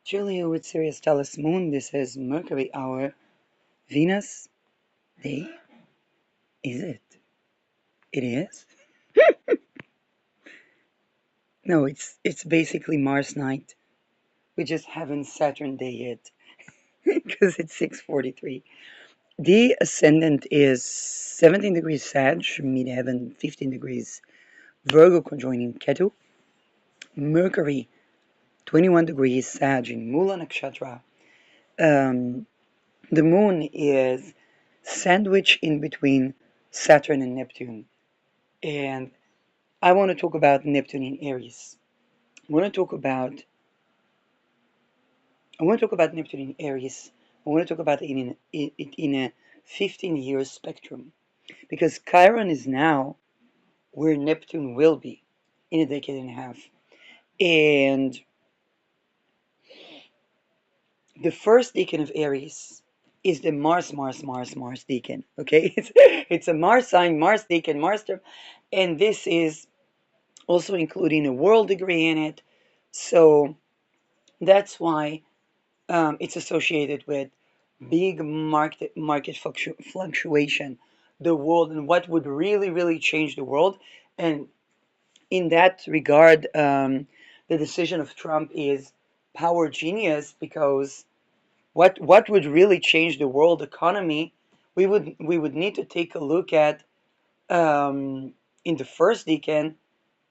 Julia with siriustalesmoon. This is Mercury hour. Venus day. Is it? It is? No, it's basically Mars night. We just haven't Saturn day yet because it's 6:43. The ascendant is 17 degrees Sag, mid-heaven 15 degrees Virgo conjoining Ketu. Mercury 21 degrees Sag in Mula Nakshatra. Um, the moon is sandwiched in between Saturn and Neptune. And I want to talk about Neptune in Aries. I want to talk about Neptune in Aries. I want to talk about it in a 15-year spectrum because Chiron is now where Neptune will be in a decade and a half. And the first decan of Aries is the Mars decan. Okay, it's a Mars sign, Mars decan, Mars term, and this is also including a world degree in it. So that's why it's associated with big market fluctuation, the world, and what would really change the world. And in that regard, the decision of Trump is power genius because what would really change the world economy, we would need to take a look at in the first decan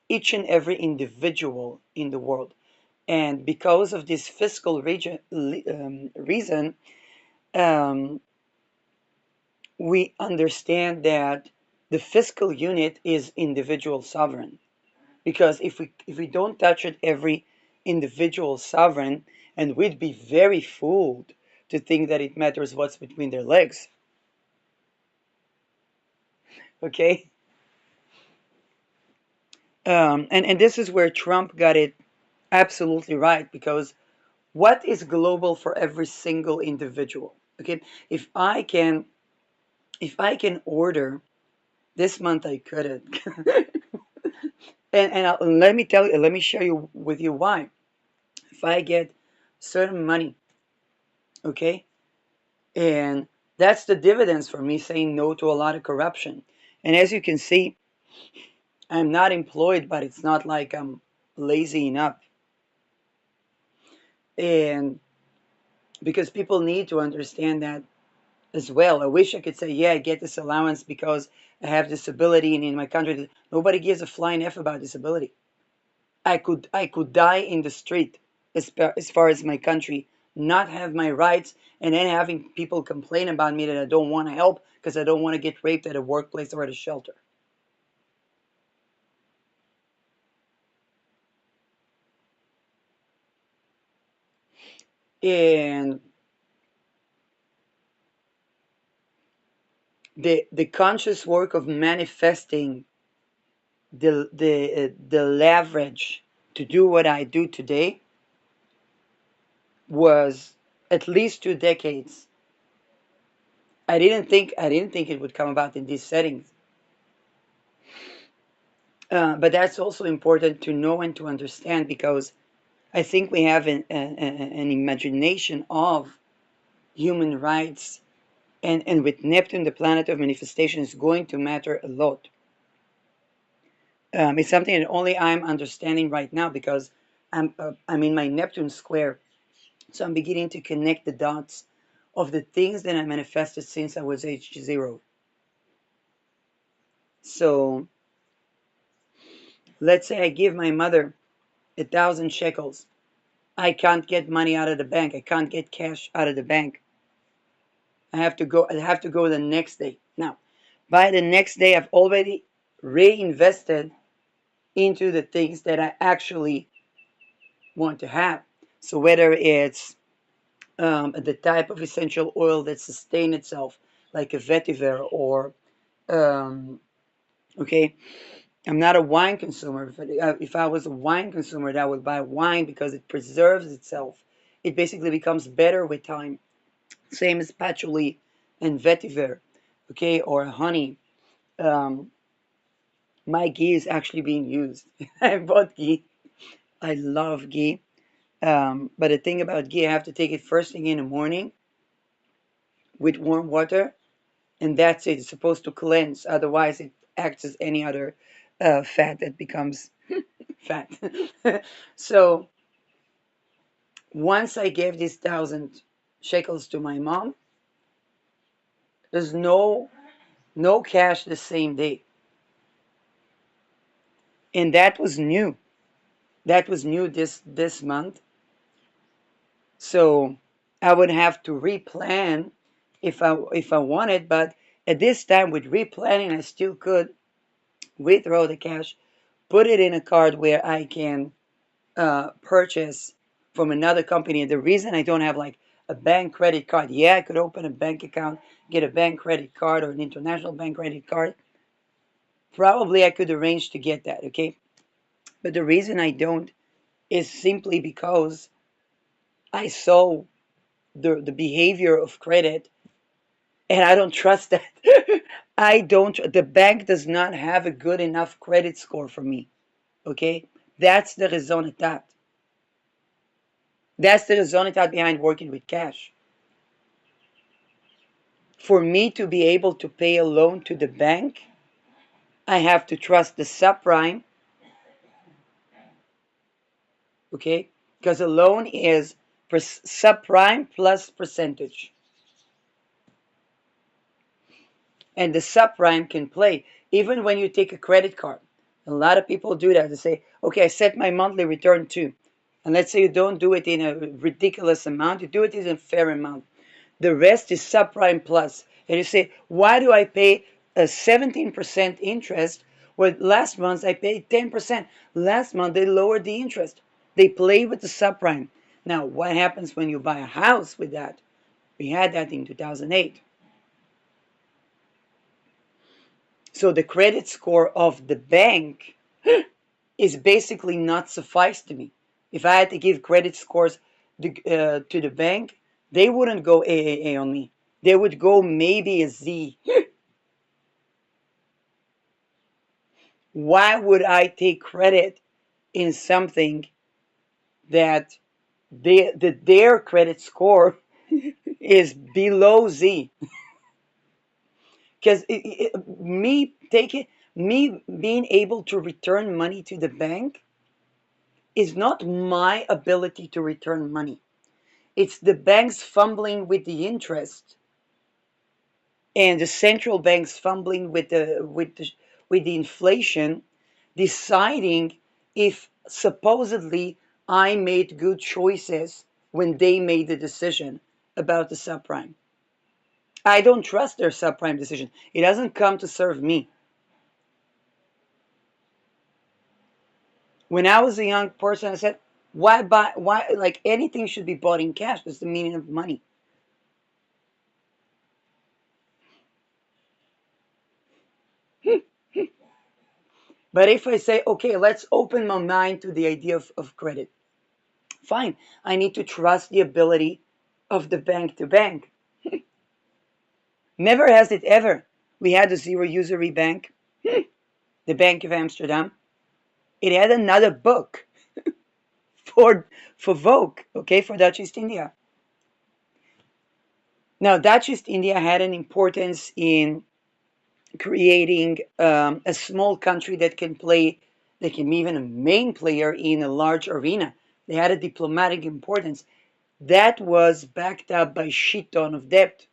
each and every individual in the world. And because of this fiscal reason, um, we understand that the fiscal unit is individual sovereign. Because if we don't touch it, every individual sovereign, and we'd be very fooled to think that it matters what's between their legs. Okay, and this is where Trump got it absolutely right because what is global for every single individual? Okay, if I can order this month, I couldn't. And let me tell you, let me share you with you why. If I get certain money, okay, and that's the dividends for me saying no to a lot of corruption. And as you can see, I'm not employed, but it's not like I'm lazy enough. And because people need to understand that as well. I wish I could say, yeah, I get this allowance because I have disability, and in my country, nobody gives a flying F about disability. I could die in the street as far as my country, not have my rights, and then having people complain about me that I don't want to help because I don't want to get raped at a workplace or at a shelter. And the conscious work of manifesting the leverage to do what I do today was at least 2 decades. I didn't think it would come about in these settings. But that's also important to know and to understand because I think we have an imagination of human rights, and with Neptune, the planet of manifestation, is going to matter a lot. It's something that only I'm understanding right now because I'm in my Neptune square, so I'm beginning to connect the dots of the things that I manifested since I was age 0. So let's say I give my mother 1,000 shekels. I can't get money out of the bank. I can't get cash out of the bank. I have to go. I have to go the next day. Now, by the next day, I've already reinvested into the things that I actually want to have. So whether it's the type of essential oil that sustains itself, like a vetiver, or um, okay, I'm not a wine consumer. If I was a wine consumer, I would buy wine because it preserves itself. It basically becomes better with time. Same as patchouli and vetiver, okay, or honey. Um, my ghee is actually being used. I bought ghee. I love ghee. But the thing about ghee, I have to take it first thing in the morning with warm water, and that's it. It's supposed to cleanse. Otherwise, it acts as any other fat that becomes fat. So once I gave these 1,000 shekels to my mom, there's no cash the same day, and that was new. That was new this month. So I would have to replan if I wanted, but at this time with replanning, I still could withdraw the cash, put it in a card where I can purchase from another company. And the reason I don't have like a bank credit card, yeah, I could open a bank account, get a bank credit card or an international bank credit card. Probably I could arrange to get that, okay? But the reason I don't is simply because I saw the behavior of credit and I don't trust that. I don't, the bank does not have a good enough credit score for me, okay? That's the raison d'etat. That's the raison d'etat behind working with cash. For me to be able to pay a loan to the bank, I have to trust the subprime, okay? Because a loan is subprime plus percentage. And the subprime can play even when you take a credit card. A lot of people do that. They say, okay, I set my monthly return to. And let's say you don't do it in a ridiculous amount, you do it in a fair amount. The rest is subprime plus. And you say, why do I pay a 17% interest when last month I paid 10%? Last month they lowered the interest. They play with the subprime. Now, what happens when you buy a house with that? We had that in 2008. So the credit score of the bank is basically not suffice to me. If I had to give credit scores to the bank, they wouldn't go AAA on me. They would go maybe a Z. Why would I take credit in something that their credit score is below Z? Because me being able to return money to the bank is not my ability to return money. It's the banks fumbling with the interest and the central banks fumbling with the inflation, deciding if supposedly I made good choices when they made the decision about the subprime. I don't trust their subprime decision. It doesn't come to serve me. When I was a young person, I said, why buy, why, like anything should be bought in cash. That's the meaning of money. But if I say, okay, let's open my mind to the idea of credit, fine. I need to trust the ability of the bank to bank. Never has it ever. We had a zero usury bank, the Bank of Amsterdam. It had another book for Vogue, okay, for Dutch East India. Now, Dutch East India had an importance in creating a small country that can play, that can be even a main player in a large arena. They had a diplomatic importance. That was backed up by shit ton of debt.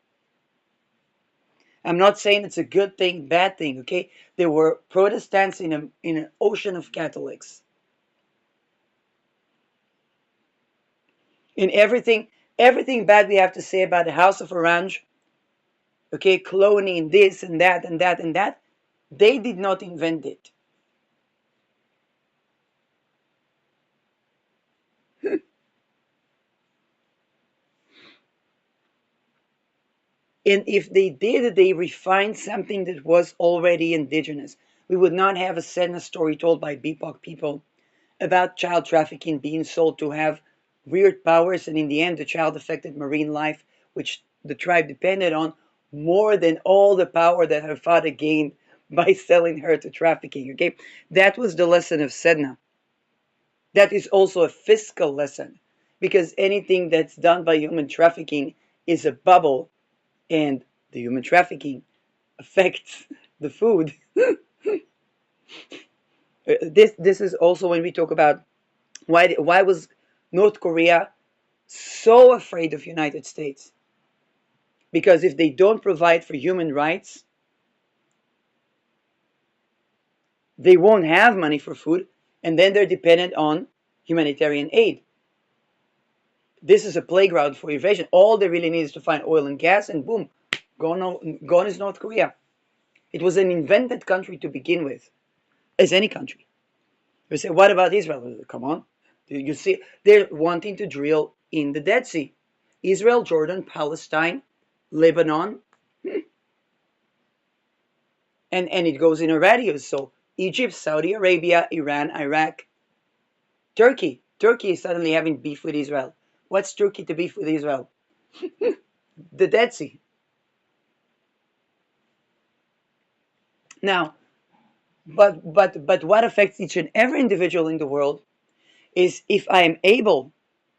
I'm not saying it's a good thing, bad thing, okay? There were Protestants in an ocean of Catholics. In everything bad we have to say about the House of Orange, okay, cloning this and that and that and that, they did not invent it. And if they did, they refined something that was already indigenous. We would not have a Sedna story told by BIPOC people about child trafficking being sold to have weird powers, and in the end, the child affected marine life, which the tribe depended on more than all the power that her father gained by selling her to trafficking. Okay, that was the lesson of Sedna. That is also a fiscal lesson. because anything that's done by human trafficking is a bubble, and the human trafficking affects the food. This is also when we talk about why was North Korea so afraid of United States, because if they don't provide for human rights, they won't have money for food, and then they're dependent on humanitarian aid. This is a playground for invasion. All they really need is to find oil and gas, and boom, gone is North Korea. It was an invented country to begin with, as any country. You say, what about Israel? Come on. You see, they're wanting to drill in the Dead Sea. Israel, Jordan, Palestine, Lebanon, and it goes in a radius. So Egypt, Saudi Arabia, Iran, Iraq, Turkey. Turkey is suddenly having beef with Israel. What's Turkey to beef with Israel? The Dead Sea. Now, but what affects each and every individual in the world is if I am able,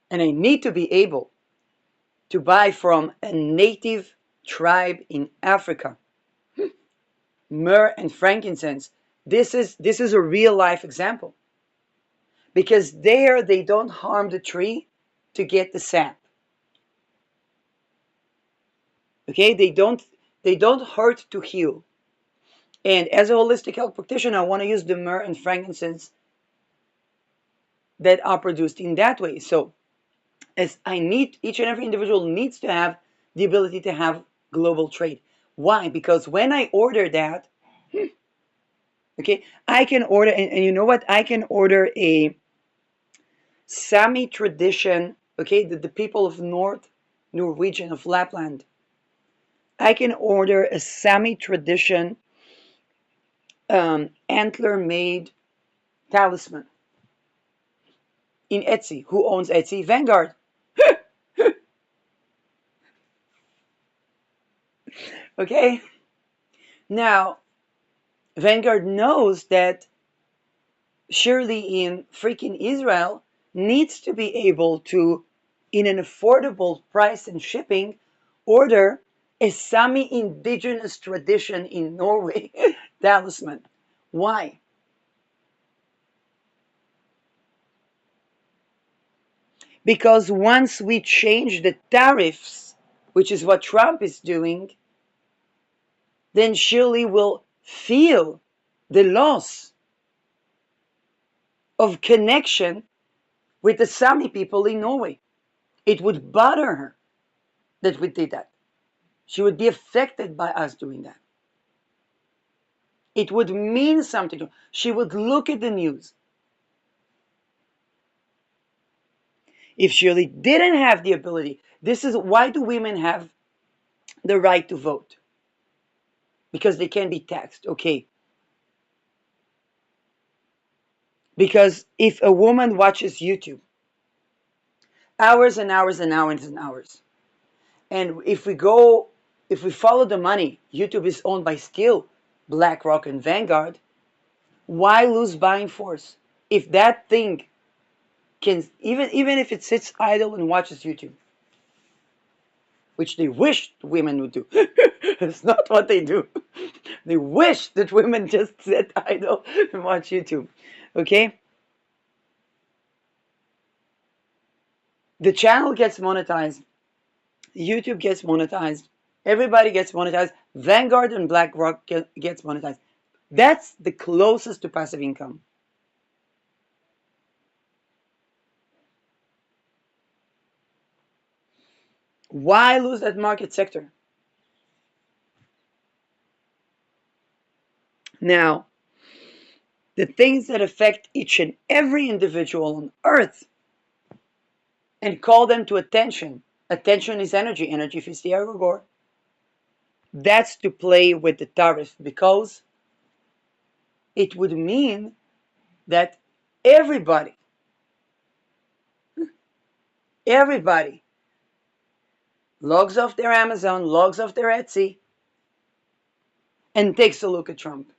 and I need to be able, to buy from a native tribe in Africa myrrh and frankincense. This is a real life example, because there they don't harm the tree to get the sap. Okay, they don't hurt to heal. And as a holistic health practitioner, I want to use the myrrh and frankincense that are produced in that way. So as I need, each and every individual needs to have the ability to have global trade. Why? Because when I order that, okay, I can order, and you know what? I can order a Sami tradition, okay, the people of North Norwegian of Lapland. I can order a Sami tradition antler made talisman in Etsy. Who owns Etsy? Vanguard. Okay? Now, Vanguard knows that Shirley in freaking Israel needs to be able to, in an affordable price and shipping, order a Sami indigenous tradition in Norway talisman. Why? Because once we change the tariffs, which is what Trump is doing, then Shirley will feel the loss of connection with the Sami people in Norway. It would bother her that we did that. She would be affected by us doing that. It would mean something to her. She would look at the news. If Shirley didn't have the ability, this is why do women have the right to vote? Because they can be taxed. Okay. Because if a woman watches YouTube hours and hours and hours and hours, and if we follow the money, YouTube is owned by still BlackRock and Vanguard, why lose buying force? If that thing can, even if it sits idle and watches YouTube, which they wish women would do. It's not what they do. They wish that women just sit idle and watch YouTube. Okay? The channel gets monetized. YouTube gets monetized. Everybody gets monetized. Vanguard and BlackRock gets monetized. That's the closest to passive income. Why lose that market sector? Now, the things that affect each and every individual on earth and call them to attention. Attention is energy. Energy is the egregore. That's to play with the tariff, because it would mean that everybody logs off their Amazon, logs off their Etsy, and takes a look at Trump.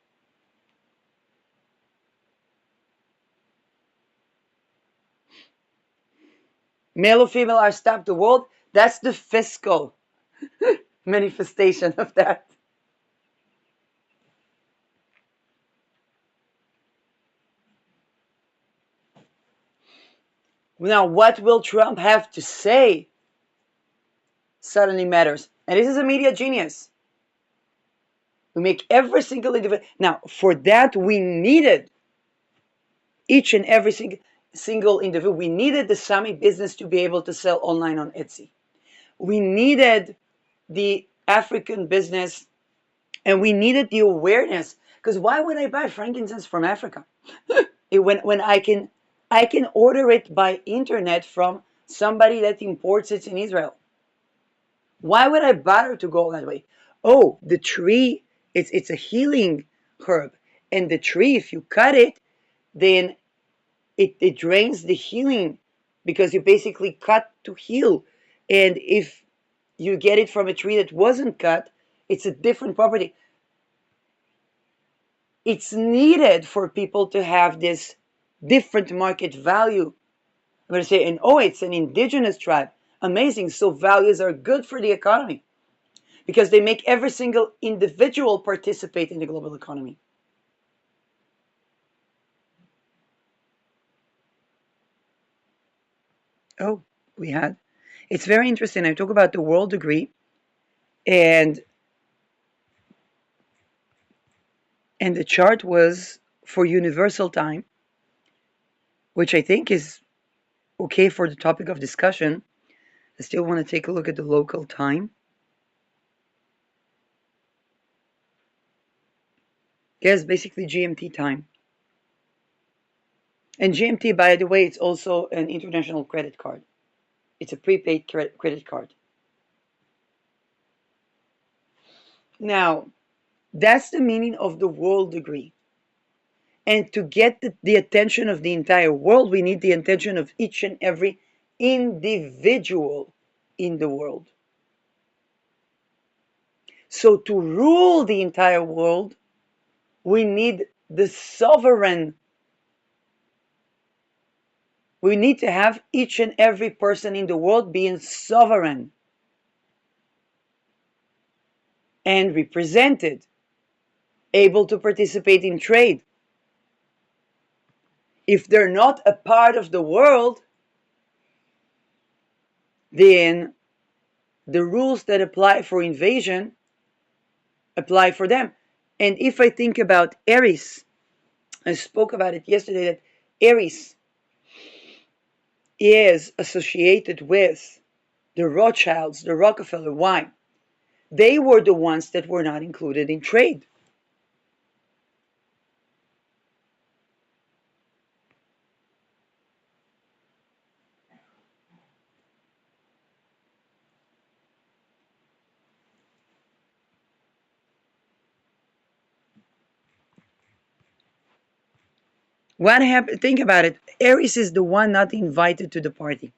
Male or female are stop the world. That's the fiscal manifestation of that. Now, what will Trump have to say suddenly matters. And this is a media genius. We make every single individual. Now, for that, we needed each and every single individual. We needed the Sami business to be able to sell online on Etsy. We needed the African business, and we needed the awareness. Because why would I buy frankincense from Africa? When I can order it by internet from somebody that imports it in Israel. Why would I bother to go that way? Oh, the tree, it's a healing herb. And the tree, if you cut it, then it drains the healing because you basically cut to heal. And if you get it from a tree that wasn't cut, it's a different property. It's needed for people to have this different market value. I'm going to say, and oh, it's an indigenous tribe. Amazing. So values are good for the economy because they make every single individual participate in the global economy. Oh, we had. It's very interesting. I talk about the world degree, and the chart was for universal time, which I think is okay for the topic of discussion. I still want to take a look at the local time. Yes, basically GMT time. And GMT, by the way, it's also an international credit card. It's a prepaid credit card. Now, that's the meaning of the world degree. And to get the attention of the entire world, we need the attention of each and every individual in the world. So to rule the entire world, we need the sovereign. We need to have each and every person in the world being sovereign and represented, able to participate in trade. If they're not a part of the world, then the rules that apply for invasion apply for them. And if I think about Aries, I spoke about it yesterday, that Aries is associated with the Rothschilds, the Rockefeller. Why? They were the ones that were not included in trade. What happened? Think about it. Aries is the one not invited to the party.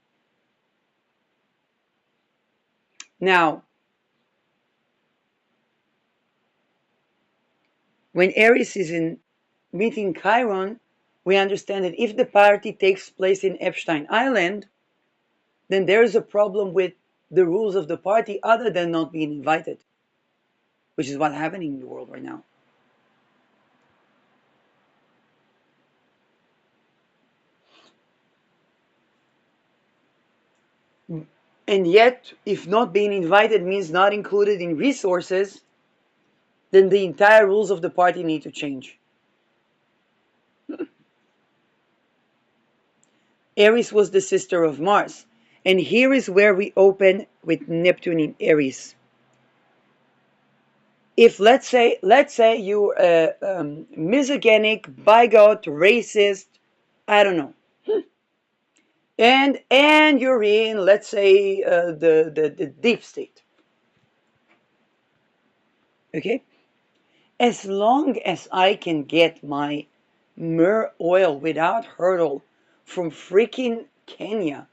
Now, when Aries is in meeting Chiron, we understand that if the party takes place in Epstein Island, then there is a problem with the rules of the party other than not being invited, which is what's happening in the world right now. And yet, if not being invited means not included in resources, then the entire rules of the party need to change. Aries was the sister of Mars. And here is where we open with Neptune in Aries. If let's say you're a misogynic, bigot, racist, I don't know, and you're in, let's say, the deep state, okay, as long as I can get my myrrh oil without hurdle from freaking Kenya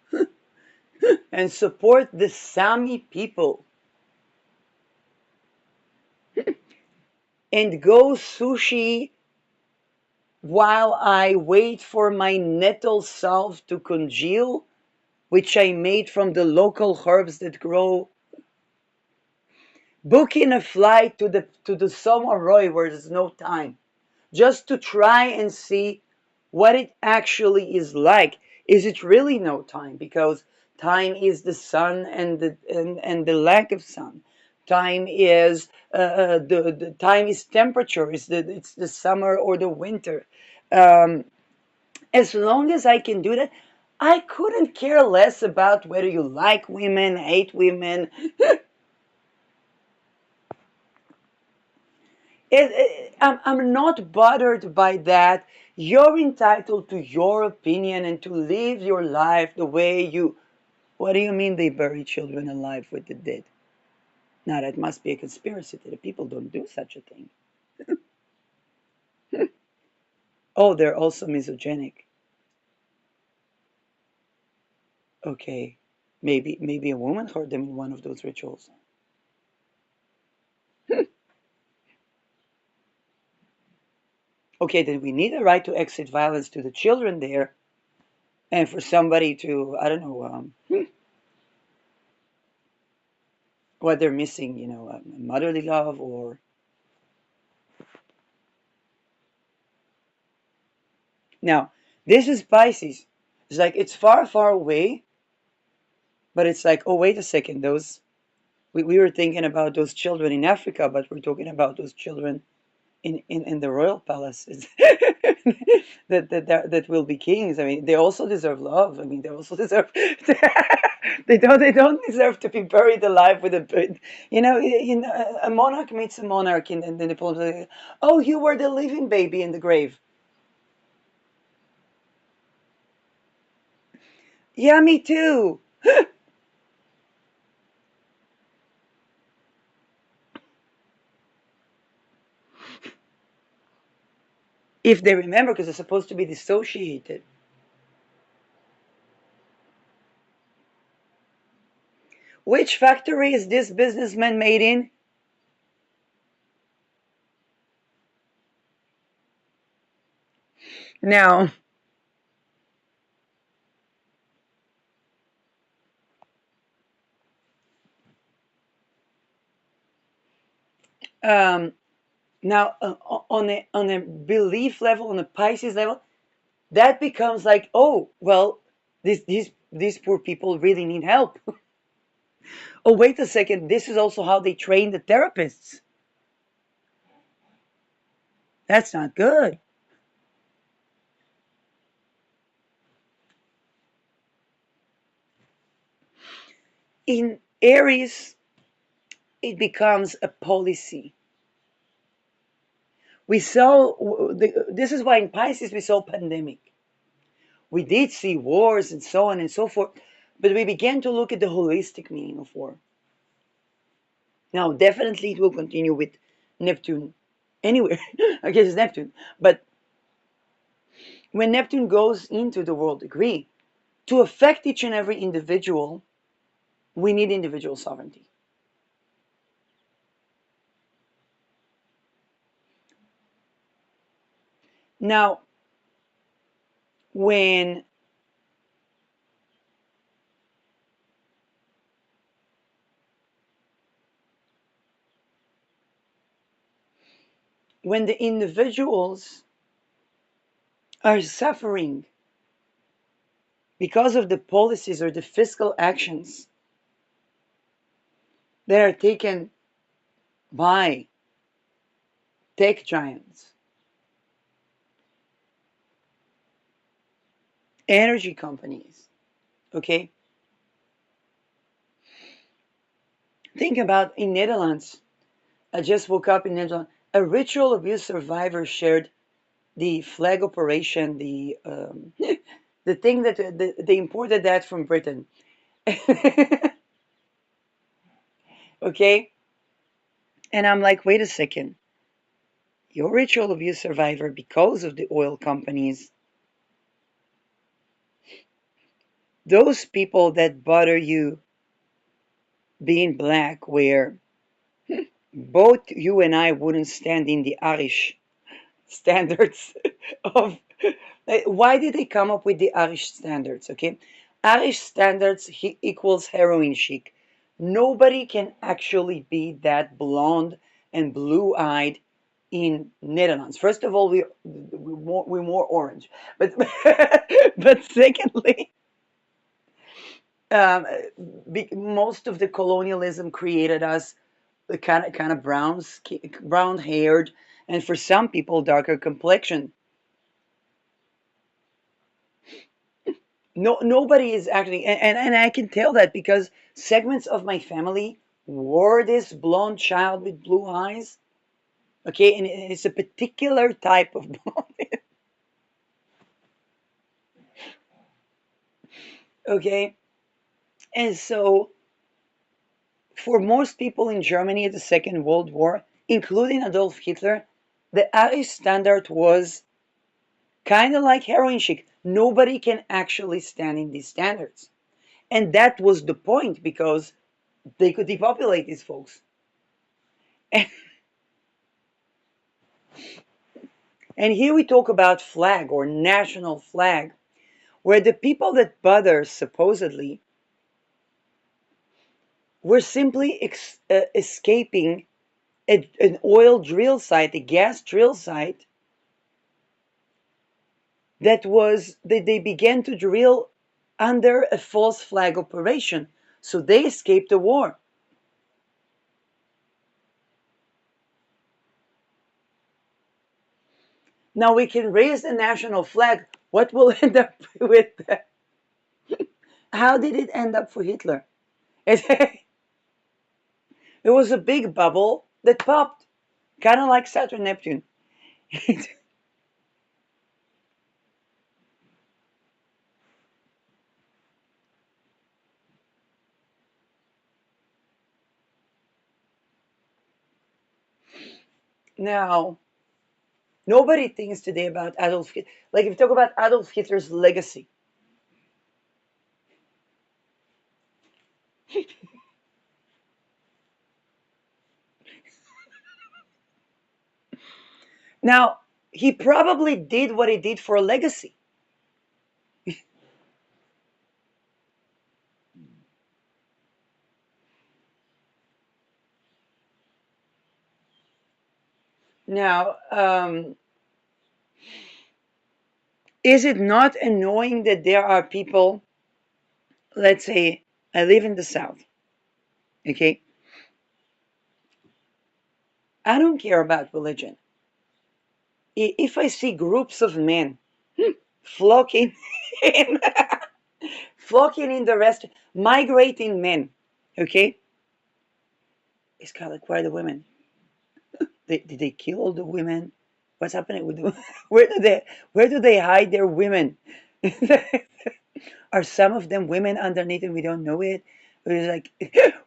and support the Sami people and go sushi while I wait for my nettle salve to congeal, which I made from the local herbs that grow. Booking a flight to the Somoroy where there's no time, just to try and see what it actually is like. Is it really no time? Because time is the sun and the lack of sun. Time is the time is temperature. It's the summer or the winter. Um, as long as I can do that, I couldn't care less about whether you like women, hate women. I'm not bothered by that. You're entitled to your opinion and to live your life the way you. What do you mean they bury children alive with the dead? Now that must be a conspiracy that the people don't do such a thing. Oh, they're also misogynic. Okay, maybe a woman heard them in one of those rituals. Okay, then we need a right to exit violence to the children there, and for somebody to I don't know what they're missing, motherly love or. Now, this is Pisces. It's like it's far, far away, but it's like, oh, wait a second. We were thinking about those children in Africa, but we're talking about those children in the royal palaces that will be kings. I mean, they also deserve love. I mean, they also deserve. They don't deserve to be buried alive with a. A monarch meets a monarch, and then the poems like, oh, you were the living baby in the grave. Yeah, me too. If they remember, because they're supposed to be dissociated. Which factory is this businessman made in? Now, um, now on a belief level, on a Pisces level, that becomes like, oh, well, these poor people really need help. Oh, wait a second, this is also how they train the therapists. That's not good. In Aries, it becomes a policy. We saw this is why in Pisces we saw pandemic. We did see wars and so on and so forth, but we began to look at the holistic meaning of war. Now, definitely it will continue with Neptune anywhere. I guess it's Neptune. But when Neptune goes into the world degree, to affect each and every individual, we need individual sovereignty. Now, when when the individuals are suffering because of the policies or the fiscal actions that are taken by tech giants, energy companies, okay? Think about in Netherlands. I just woke up in Netherlands. A ritual abuse survivor shared the flag operation, the thing that they imported that from Britain. Okay, and I'm like, wait a second. You're a ritual abuse survivor because of the oil companies. Those people that bother you being black, where both you and I wouldn't stand in the Irish standards of why did they come up with the Irish standards? Okay, Irish standards equals heroin chic. Nobody can actually be that blonde and blue-eyed in Netherlands. First of all, we're more orange, but but secondly, um, most of the colonialism created us the kind of brown haired, and for some people darker complexion. No, nobody is actually, and I can tell that because segments of my family were this blonde child with blue eyes. Okay, and it's a particular type of blonde. Okay, and so for most people in Germany at the Second World War, including Adolf Hitler, the Irish standard was kind of like heroin chic. Nobody can actually stand in these standards. And that was the point because they could depopulate these folks. And, and here we talk about flag or national flag, where the people that bother supposedly were simply escaping an oil drill site, a gas drill site that they began to drill under a false flag operation. So they escaped the war. Now we can raise the national flag. What will end up with that? How did it end up for Hitler? It was a big bubble that popped, kind of like Saturn Neptune. Now, nobody thinks today about Adolf Hitler. Like if you talk about Adolf Hitler's legacy, now he probably did what he did for a legacy. Now, is it not annoying that there are people, let's say, I live in the South, okay? I don't care about religion. If I see groups of men flocking in, flocking in the rest, migrating men, okay? It's kind of like, where are the women? Did they kill all the women? What's happening with them? Where do they hide their women? Are some of them women underneath and we don't know it? It's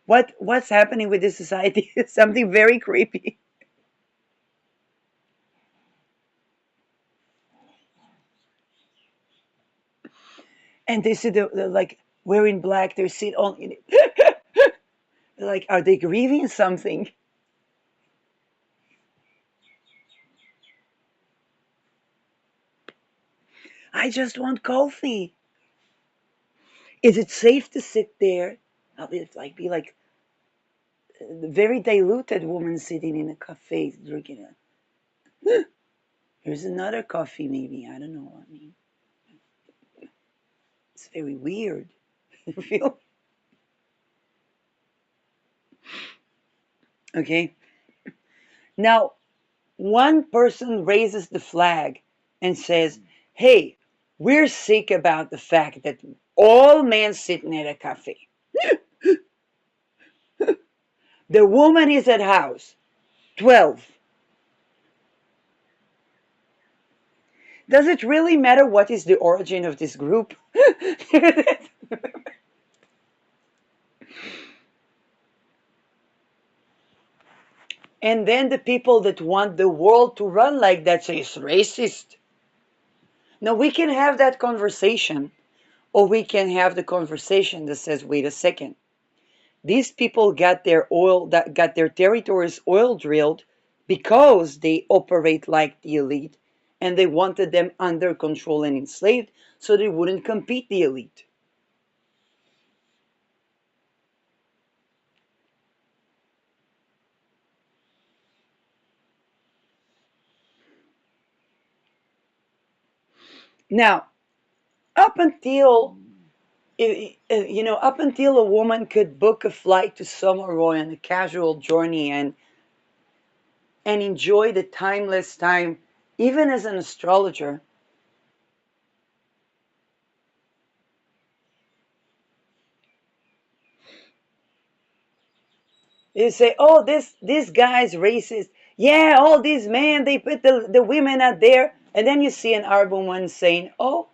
like, what's happening with this society? It's something very creepy. And they see the like wearing black. They sit on. Like, are they grieving something? I just want coffee. Is it safe to sit there? I'll be like a very diluted woman sitting in a cafe drinking it. Here's another coffee, maybe. I don't know. I mean, it's very weird. You feel? Okay. Now, one person raises the flag and says, "Hey, we're sick about the fact that all men sitting at a cafe. The woman is at house. 12. Does it really matter what is the origin of this group?" And then the people that want the world to run like that say it's racist. Now we can have that conversation, or we can have the conversation that says, wait a second. These people got their territories oil drilled because they operate like the elite and they wanted them under control and enslaved so they wouldn't compete the elite. Now, up until up until a woman could book a flight to somewhere on a casual journey and enjoy the timeless time, even as an astrologer. You say, "Oh, this guy's racist." Yeah, all these men they put the women out there, and then you see an Arab woman saying, "Oh,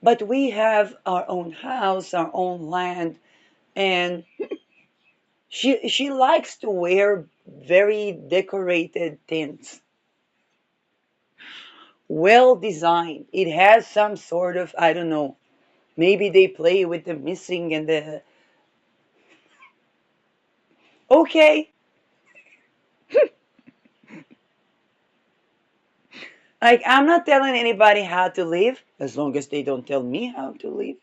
but we have our own house, our own land," and she likes to wear very decorated things, well designed. It has some sort of, I don't know. Maybe they play with the missing and the okay. Like, I'm not telling anybody how to live as long as they don't tell me how to live.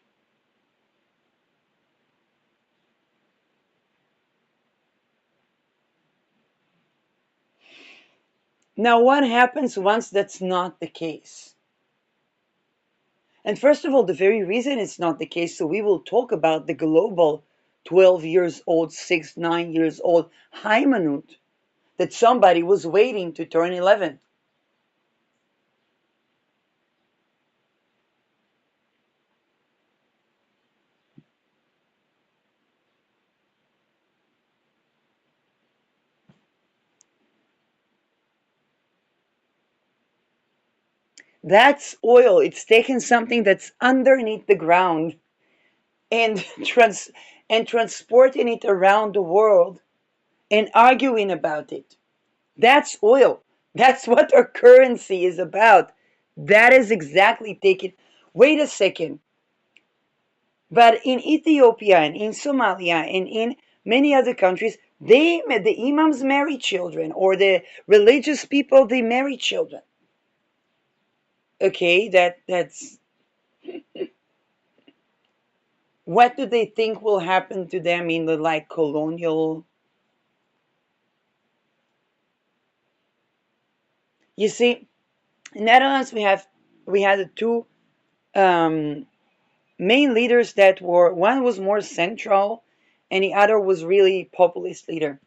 Now, what happens once that's not the case? And first of all, the very reason it's not the case, so we will talk about the global 12 years old, 6, 9 years old Heimanut that somebody was waiting to turn 11. That's oil. It's taken something that's underneath the ground and transporting it around the world and arguing about it. That's oil. That's what our currency is about. That is exactly taken. Wait a second. But in Ethiopia and in Somalia and in many other countries, the imams marry children, or the religious people they marry children. Okay, that's what do they think will happen to them in the like colonial? You see, in Netherlands we had two um, main leaders that were, one was more central and the other was really populist leader.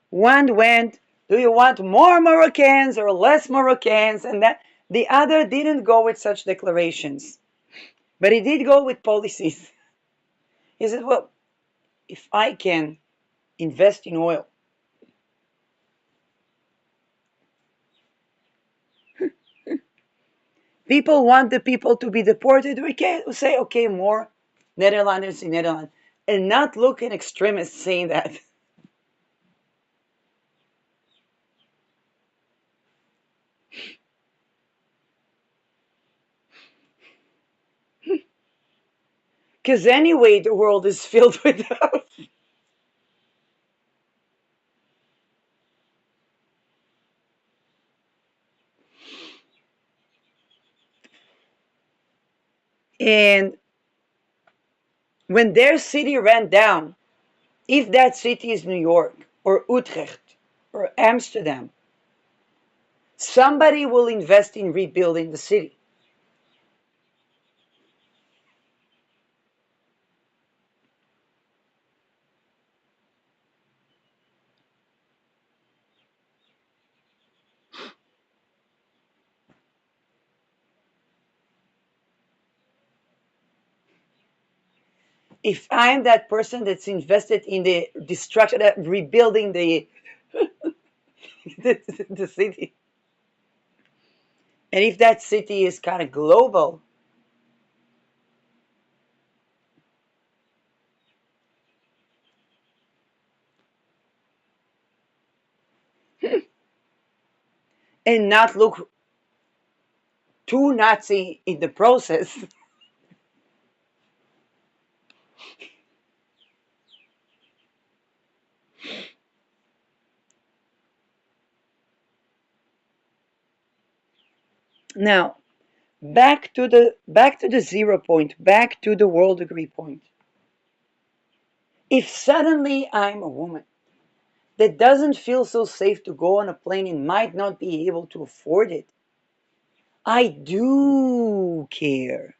One went, do you want more Moroccans or less Moroccans? And that the other didn't go with such declarations, but he did go with policies. He said, well, if I can invest in oil, people want the people to be deported, we can say, okay, more Netherlanders in Netherlands, and not look an extremist saying that. Because anyway, the world is filled with those. And when their city ran down, if that city is New York or Utrecht or Amsterdam, somebody will invest in rebuilding the city. If I'm that person that's invested in the destruction, rebuilding the city, and if that city is kind of global, and not look too Nazi in the process. Now, back to the 0 point, back to the world degree point. If suddenly I'm a woman that doesn't feel so safe to go on a plane and might not be able to afford it, I do care.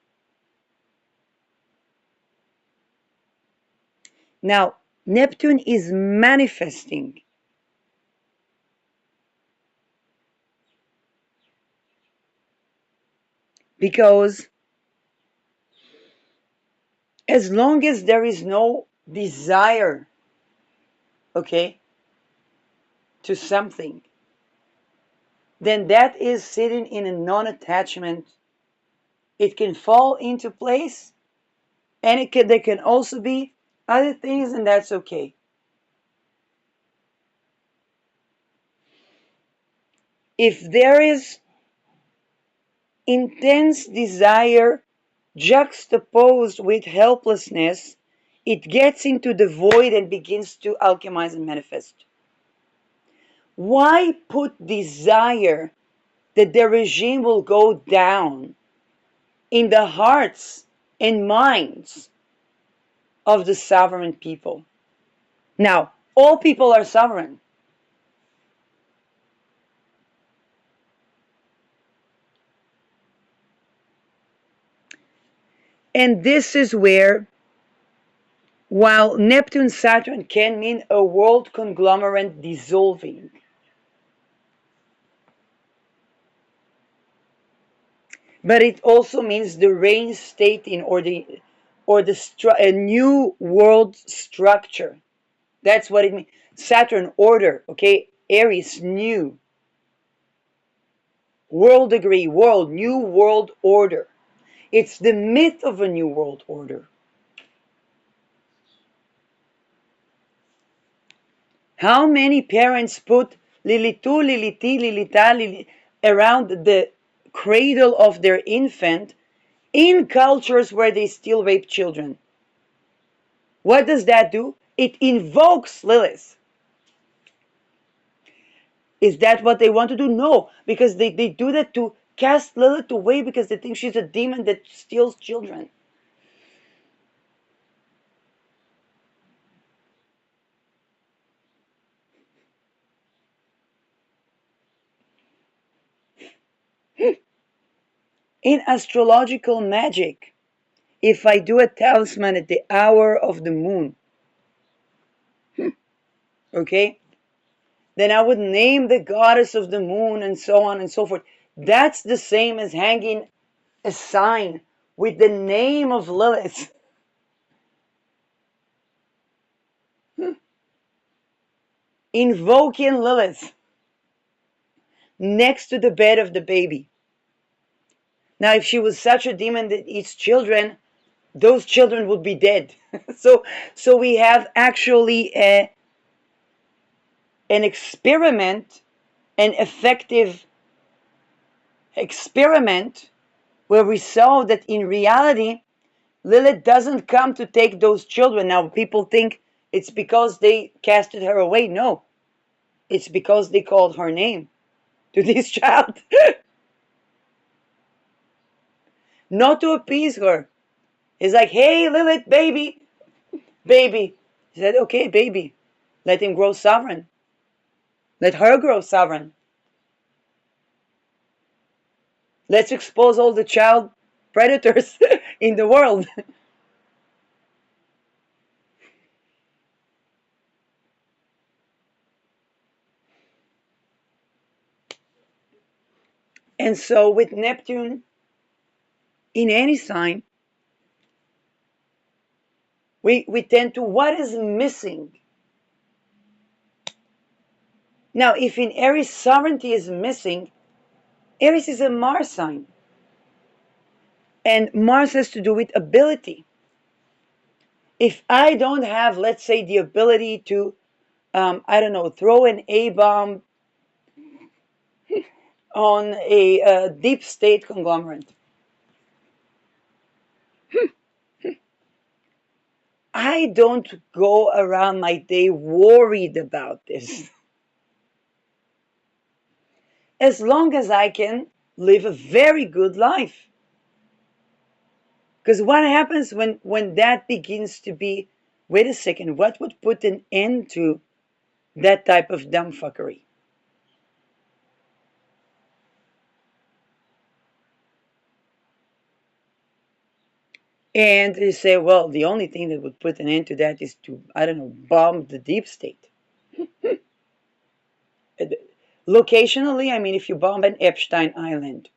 Now, Neptune is manifesting because as long as there is no desire, okay, to something, then that is sitting in a non attachment. It can fall into place, and there can also be other things, and that's okay. If there is intense desire juxtaposed with helplessness, it gets into the void and begins to alchemize and manifest. Why put desire that the regime will go down in the hearts and minds of the sovereign people? Now, all people are sovereign. And this is where, while Neptune Saturn can mean a world conglomerate dissolving, but it also means the reinstating a new world structure. That's what it means. Saturn, order, okay? Aries, new. World degree, world, new world order. It's the myth of a new world order. How many parents put Lilitu, Liliti, Lilita, around the cradle of their infant in cultures where they still rape children? What does that do? It invokes Lilith. Is that what they want to do? No, because they do that to cast Lilith away because they think she's a demon that steals children. In astrological magic, if I do a talisman at the hour of the moon, okay, then I would name the goddess of the moon and so on and so forth. That's the same as hanging a sign with the name of Lilith, invoking Lilith next to the bed of the baby. Now, if she was such a demon that eats children, those children would be dead. so, so we have actually an experiment, an effective experiment, where we saw that in reality, Lilith doesn't come to take those children. Now, people think it's because they casted her away. No, it's because they called her name to this child, not to appease her. It's like, hey, Lilith, baby, baby. He said, okay, baby, let him grow sovereign. Let her grow sovereign. Let's expose all the child predators in the world. And so, with Neptune in any sign, we tend to what is missing. Now, if in Aries sovereignty is missing, Aries is a Mars sign. And Mars has to do with ability. If I don't have, let's say, the ability to, I don't know, throw an A bomb on a deep state conglomerate, I don't go around my day worried about this. As long as I can live a very good life. Because what happens when that begins to be, wait a second, what would put an end to that type of dumbfuckery? And they say, well, the only thing that would put an end to that is to, I don't know, bomb the deep state. Uh, Locationally, I mean, if you bomb an Epstein Island,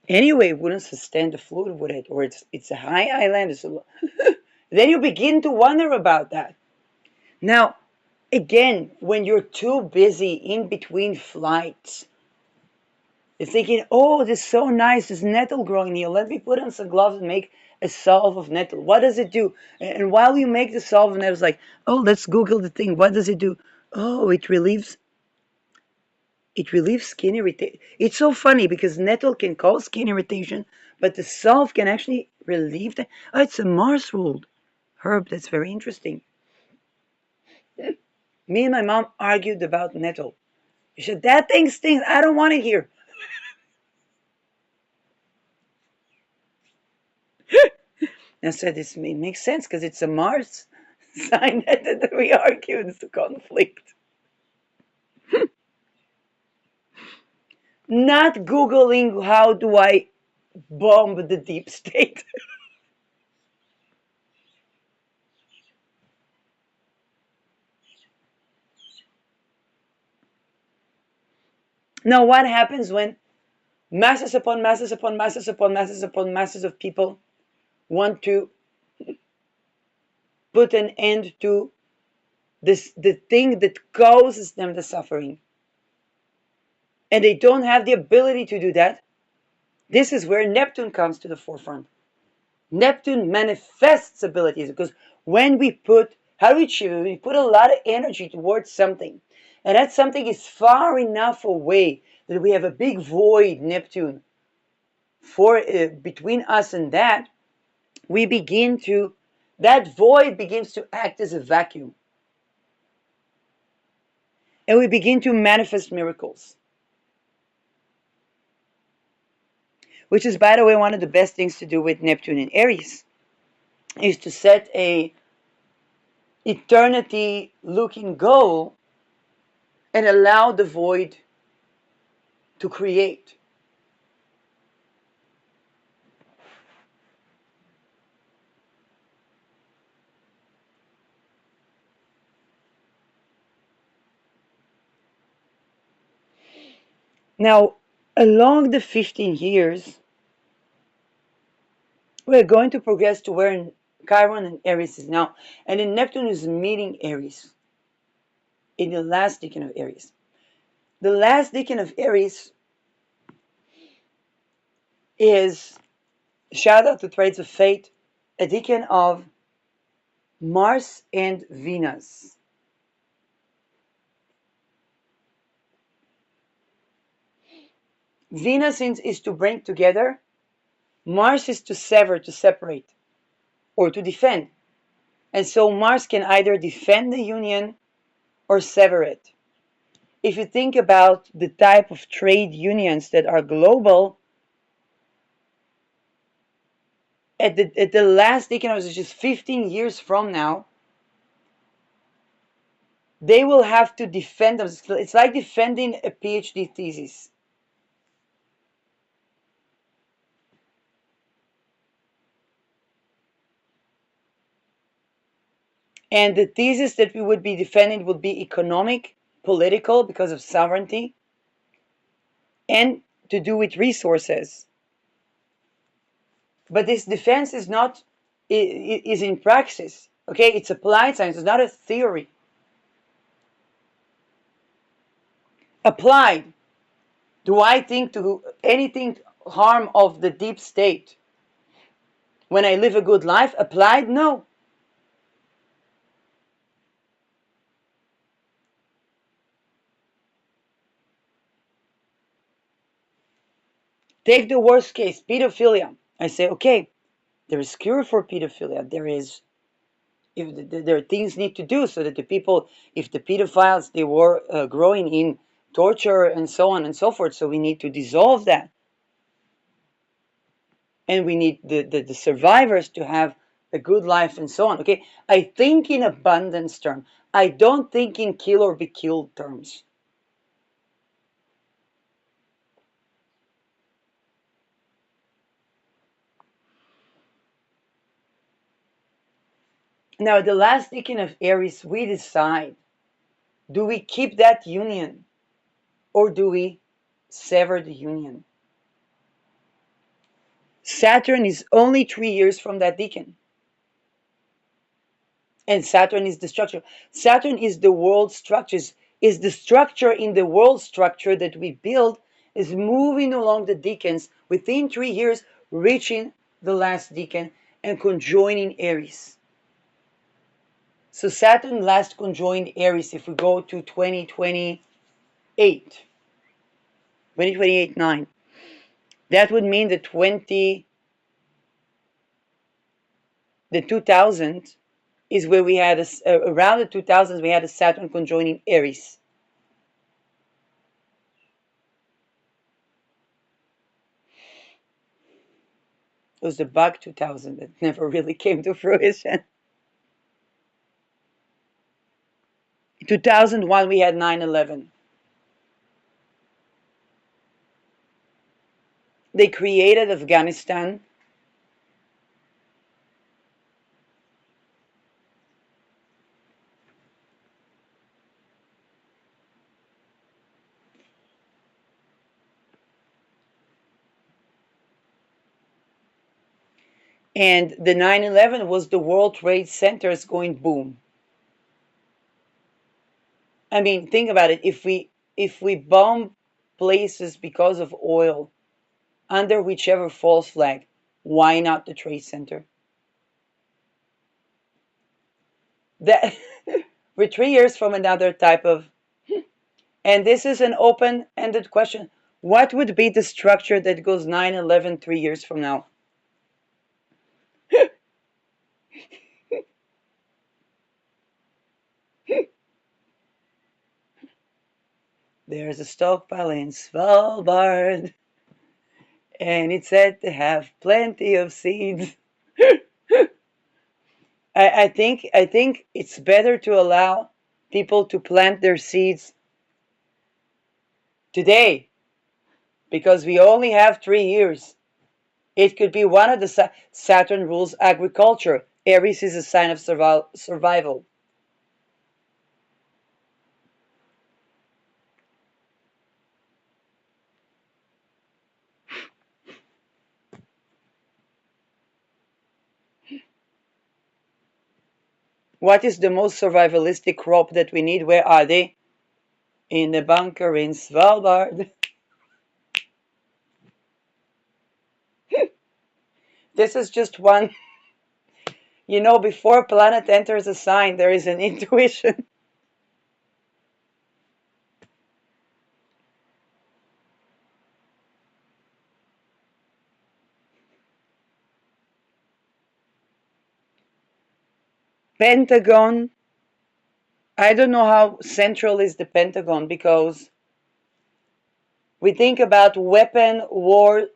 anyway, it wouldn't sustain the fluid, would it? Or it's a high island. Then you begin to wonder about that. Now, again, when you're too busy in between flights, you're thinking, oh, this is so nice, this nettle growing here. Let me put on some gloves and make a salve of nettle. What does it do? And while you make the salve of nettle, it's like, oh, let's Google the thing. What does it do? Oh, it relieves skin irritation. It's so funny because nettle can cause skin irritation, but the salve can actually relieve that. Oh, it's a Mars ruled herb. That's very interesting. Me and my mom argued about nettle. She said, that thing stinks. I don't want it here. And I said, it makes sense because it's a Mars sign that we argue. It's a conflict. Not Googling how do I bomb the deep state. Now, what happens when masses upon masses upon masses upon masses upon masses of people want to put an end to the thing that causes them the suffering, and they don't have the ability to do that? This is where Neptune comes to the forefront. Neptune manifests abilities because when we put, how do we achieve it? We put a lot of energy towards something, and that something is far enough away that we have a big void, Neptune, for between us and that. We begin to, that void begins to act as a vacuum, and we begin to manifest miracles, which is, by the way, one of the best things to do with Neptune in Aries, is to set a eternity looking goal and allow the void to create. Now, along the 15 years, we're going to progress to where Chiron and Aries is now. And then Neptune is meeting Aries in the last decan of Aries. The last decan of Aries is, shout out to Trades of Fate, a decan of Mars and Venus. Venus is to bring together, Mars is to sever, to separate, or to defend. And so Mars can either defend the union or sever it. If you think about the type of trade unions that are global, at the last decan, which is just 15 years from now, they will have to defend them. It's like defending a PhD thesis. And the thesis that we would be defending would be economic, political, because of sovereignty, and to do with resources. But this defense is not, is in praxis. Okay, it's applied science. It's not a theory. Applied. Do I think to anything harm of the deep state when I live a good life? Applied? No. Take the worst case, pedophilia. I say, okay, there is cure for pedophilia. There are things need to do so that the people, if the pedophiles, they were growing in torture and so on and so forth, so we need to dissolve that. And we need the survivors to have a good life, and so on. Okay, I think in abundance terms. I don't think in kill or be killed terms. Now, the last decan of Aries, we decide, do we keep that union or do we sever the union? Saturn is only 3 years from that decan. And Saturn is the structure. Saturn is the world structures, is the structure in the world structure that we build, is moving along the decans within 3 years, reaching the last decan and conjoining Aries. So Saturn last conjoined Aries, if we go to 2028, 9. That would mean the 2000 is where we had around the 2000s we had a Saturn conjoining Aries. It was the bug 2000 that never really came to fruition. 2001 we had 9/11. They created Afghanistan. And the 9/11 was the World Trade Centers going boom. I mean, think about it. If we bomb places because of oil under whichever false flag, why not the Trade Center? That we're 3 years from another type of, and this is an open-ended question. What would be the structure that goes 9/11 3 years from now? There's a stockpile in Svalbard, and it's said to have plenty of seeds. I think it's better to allow people to plant their seeds today because we only have 3 years. It could be one of the Saturn rules agriculture. Aries is a sign of survival. What is the most survivalistic crop that we need? Where are they? In the bunker in Svalbard. This is just one. Before a planet enters a sign, there is an intuition. Pentagon. I don't know how central is the Pentagon because we think about weapon war,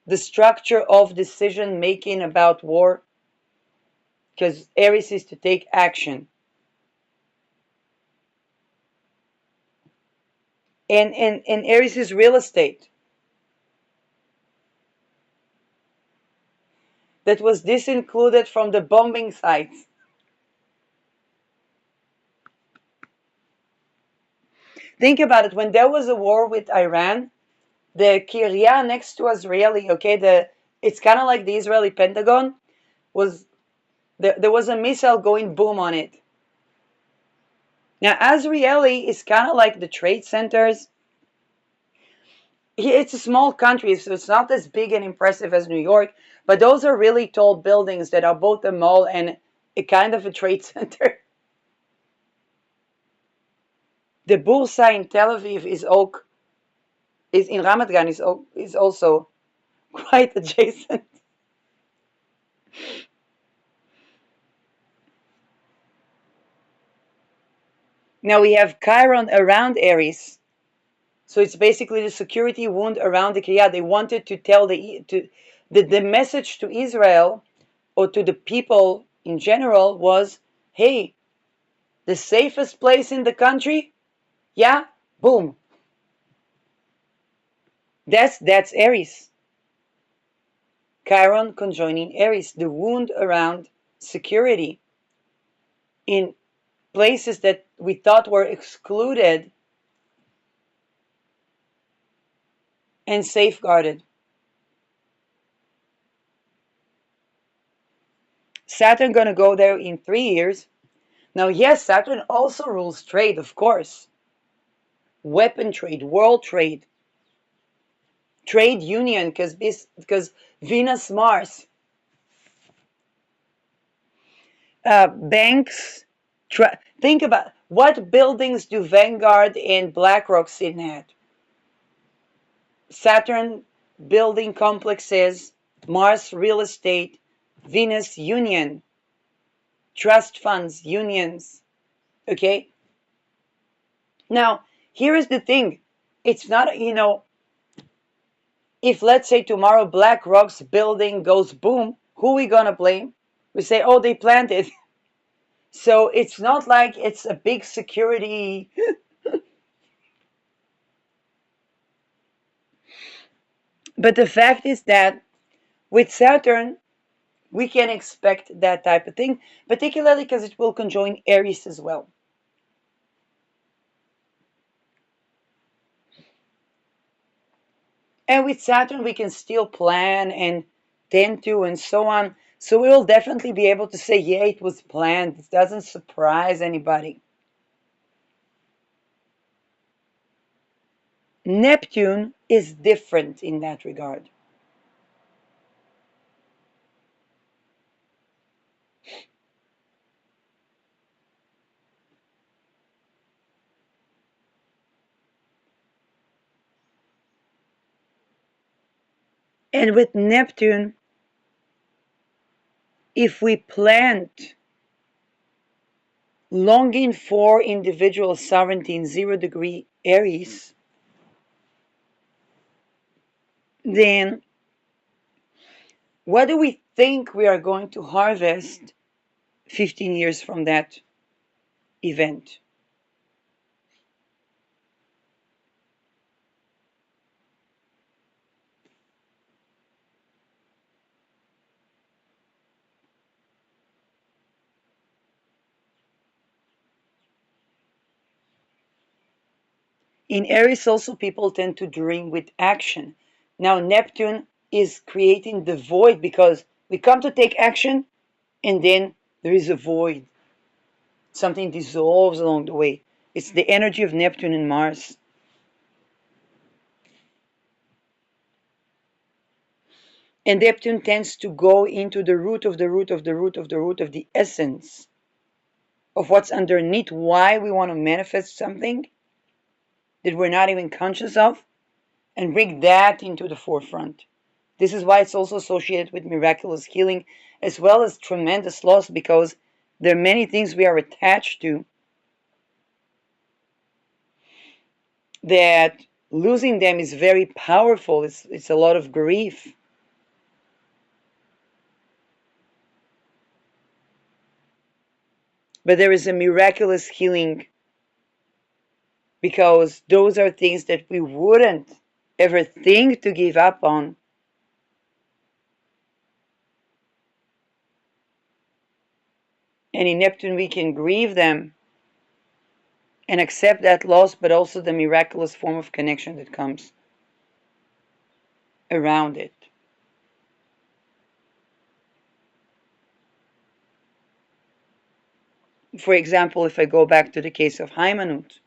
the structure of decision making about war, because Aries is to take action. And Aries is real estate. That was disincluded from the bombing sites. Think about it. When there was a war with Iran, the Kiryat next to Israeli, okay, it's kind of like the Israeli Pentagon, was there was a missile going boom on it. Now, Azrieli is kind of like the trade centers. It's a small country, so it's not as big and impressive as New York, but those are really tall buildings that are both a mall and a kind of a trade center. The Bursa in Tel Aviv is in Ramat Gan is also quite adjacent. Now we have Chiron around Aries, so it's basically the security wound around the Kiryat. They wanted to tell the message to Israel or to the people in general was, hey, the safest place in the country, yeah, boom. That's Aries. Chiron conjoining Aries, the wound around security in places that we thought were excluded and safeguarded. Saturn gonna go there in 3 years. Now, yes, Saturn also rules trade, of course. Weapon trade, world trade, trade union, because Venus, Mars, banks. Think about what buildings do Vanguard and BlackRock sit at? Saturn building complexes, Mars real estate, Venus union, trust funds, unions. Okay. Now, here is the thing. It's not, if let's say tomorrow BlackRock's building goes boom, who are we gonna blame? We say, oh, they planned it. So it's not like it's a big security. But the fact is that with Saturn, we can expect that type of thing, particularly because it will conjoin Aries as well. And with Saturn, we can still plan and tend to and so on. So we will definitely be able to say, yeah, it was planned. It doesn't surprise anybody. Neptune is different in that regard. And with Neptune, if we plant longing for individual sovereignty in 0 degree Aries, then what do we think we are going to harvest 15 years from that event? In Aries, also, people tend to dream with action. Now, Neptune is creating the void because we come to take action and then there is a void. Something dissolves along the way. It's the energy of Neptune and Mars. And Neptune tends to go into the root of the root of the root of the root of the essence of what's underneath, why we want to manifest something that we're not even conscious of, and bring that into the forefront. This is why it's also associated with miraculous healing as well as tremendous loss, because there are many things we are attached to that losing them is very powerful. It's a lot of grief. But there is a miraculous healing because those are things that we wouldn't ever think to give up on. And in Neptune, we can grieve them and accept that loss, but also the miraculous form of connection that comes around it. For example, if I go back to the case of Haymanut,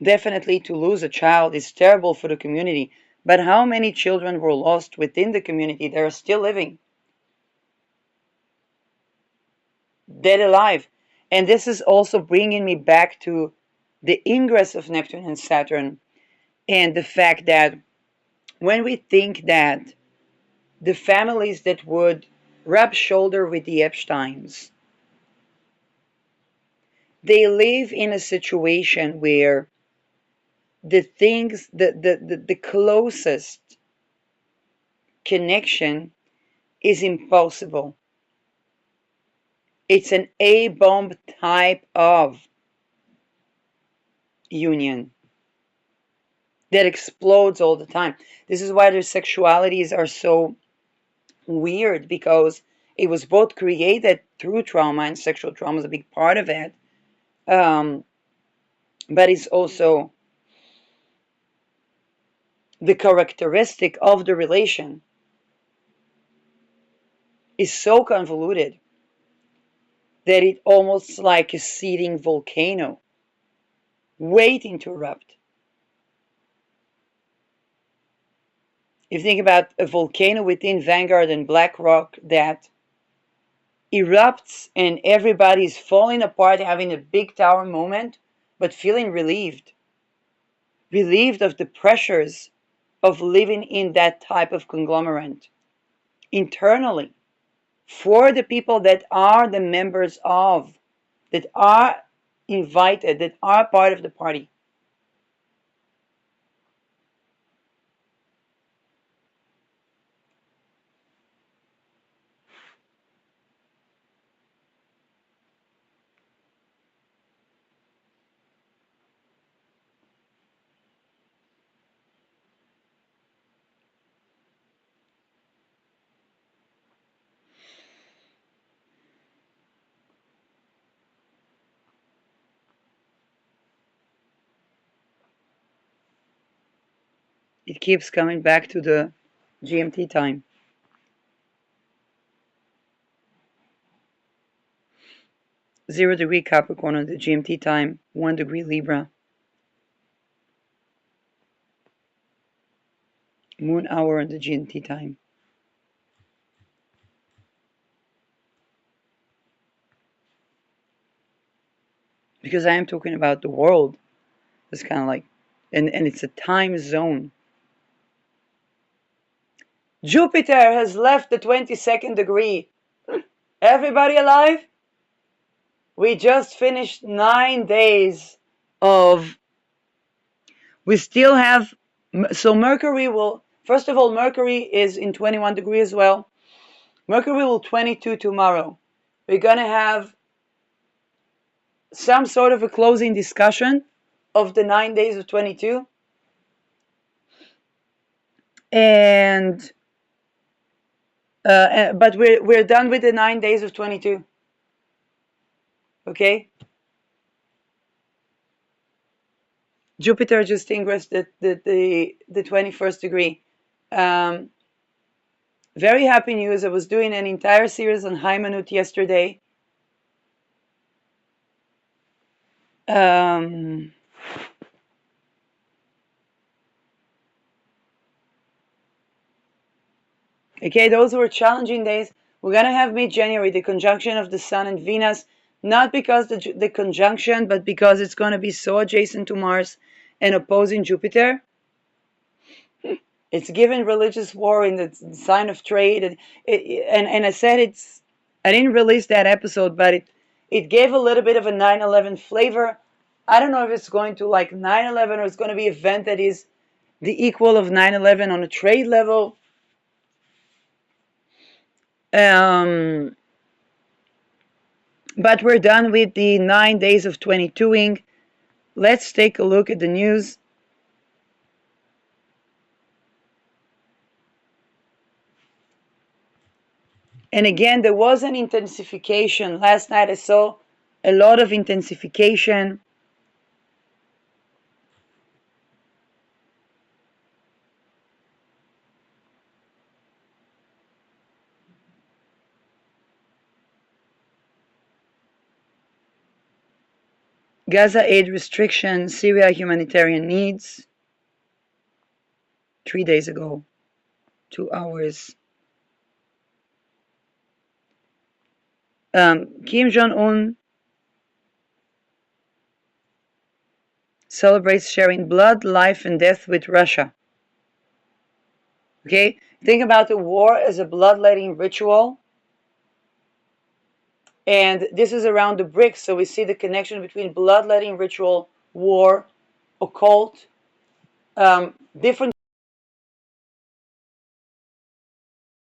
definitely to lose a child is terrible for the community, but how many children were lost within the community that are still living, dead alive? And this is also bringing me back to the ingress of Neptune and Saturn and the fact that when we think that the families that would rub shoulder with the Epsteins, they live in a situation where the things, the closest connection is impossible. It's an A-bomb type of union that explodes all the time. This is why their sexualities are so weird, because it was both created through trauma, and sexual trauma is a big part of it. But it's also the characteristic of the relation is so convoluted that it almost like a seething volcano waiting to erupt. If you think about a volcano within Vanguard and BlackRock that erupts and everybody's falling apart, having a big tower moment, but feeling relieved of the pressures of living in that type of conglomerate internally, for the people that are the members of, that are invited, that are part of the party. It keeps coming back to the GMT time. 0 degree Capricorn on the GMT time, 1 degree Libra. Moon hour on the GMT time. Because I am talking about the world. It's kind of like, and it's a time zone. Jupiter has left the 22nd degree. Everybody alive? We just finished 9 days of, we still have, so Mercury will, first of all, Mercury is in 21 degree as well. Mercury will 22 tomorrow. We're going to have some sort of a closing discussion of the 9 days of 22. And but we're done with the 9 days of 22. Okay. Jupiter just ingressed the 21st degree. Very happy news. I was doing an entire series on Haymanut yesterday. Okay, those were challenging days. We're going to have mid-January, the conjunction of the Sun and Venus, not because the conjunction, but because it's going to be so adjacent to Mars and opposing Jupiter. It's given religious war in the sign of trade. And I said I didn't release that episode, but it gave a little bit of a 9/11 flavor. I don't know if it's going to like 9/11 or it's going to be an event that is the equal of 9/11 on a trade level. But we're done with the 9 days of 22ing. Let's take a look at the news. And again, there was an intensification. Last night I saw a lot of intensification. Gaza aid restrictions, Syria humanitarian needs. 3 days ago, 2 hours. Kim Jong-un celebrates sharing blood, life, and death with Russia. Okay, think about the war as a bloodletting ritual. And this is around the BRICS, so we see the connection between bloodletting ritual, war, occult, different